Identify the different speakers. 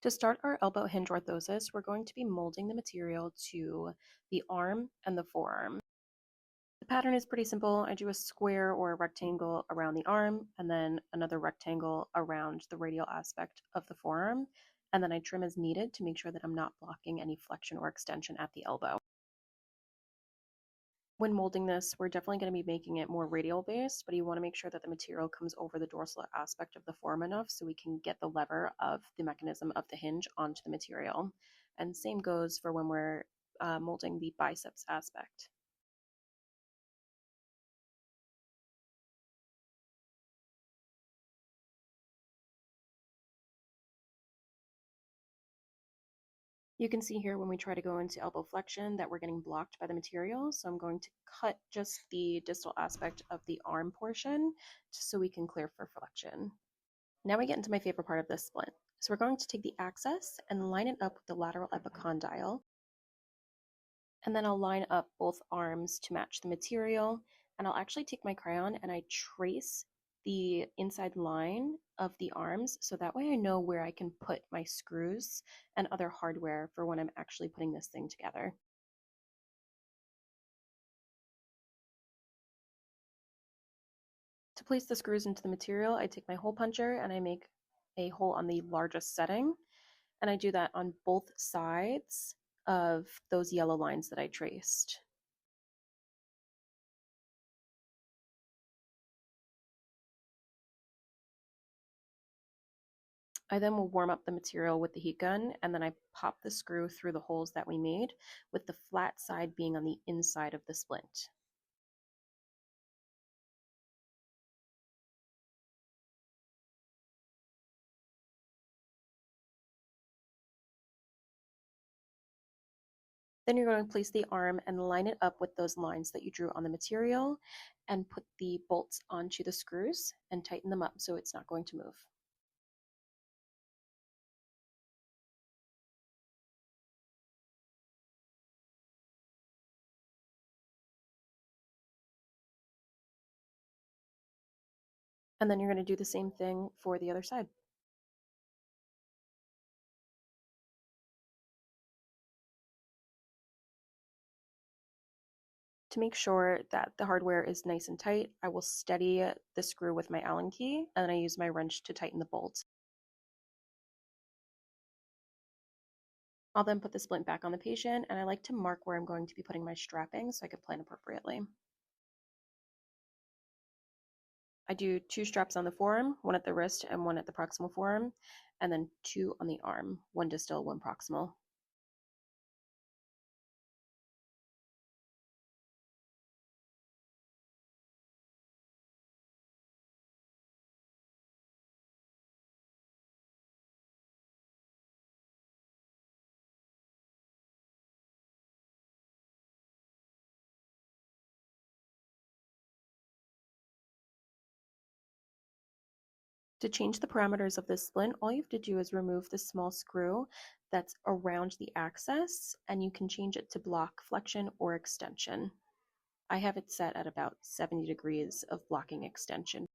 Speaker 1: To start our elbow hinge orthosis, we're going to be molding the material to the arm and the forearm. The pattern is pretty simple. I do a square or a rectangle around the arm, and then another rectangle around the radial aspect of the forearm, and then I trim as needed to make sure that I'm not blocking any flexion or extension at the elbow. When molding this, we're definitely going to be making it more radial based, but you want to make sure that the material comes over the dorsal aspect of the form enough so we can get the lever of the mechanism of the hinge onto the material. And same goes for when we're molding the biceps aspect. You can see here when we try to go into elbow flexion that we're getting blocked by the material. So I'm going to cut just the distal aspect of the arm portion just so we can clear for flexion. Now we get into my favorite part of this splint. So we're going to take the axis and line it up with the lateral epicondyle. And then I'll line up both arms to match the material. And I'll actually take my crayon and I trace the inside line of the arms so that way I know where I can put my screws and other hardware for when I'm actually putting this thing together. To place the screws into the material, I take my hole puncher and I make a hole on the largest setting, and I do that on both sides of those yellow lines that I traced. I then will warm up the material with the heat gun, and then I pop the screw through the holes that we made, with the flat side being on the inside of the splint. Then you're going to place the arm and line it up with those lines that you drew on the material and put the bolts onto the screws and tighten them up so it's not going to move. And then you're going to do the same thing for the other side. To make sure that the hardware is nice and tight, I will steady the screw with my Allen key, and then I use my wrench to tighten the bolt. I'll then put the splint back on the patient, and I like to mark where I'm going to be putting my strapping so I can plan appropriately. I do 2 straps on the forearm, 1 at the wrist and 1 at the proximal forearm, and then 2 on the arm, 1 distal, 1 proximal. To change the parameters of this splint, all you have to do is remove the small screw that's around the axis, and you can change it to block flexion or extension. I have it set at about 70 degrees of blocking extension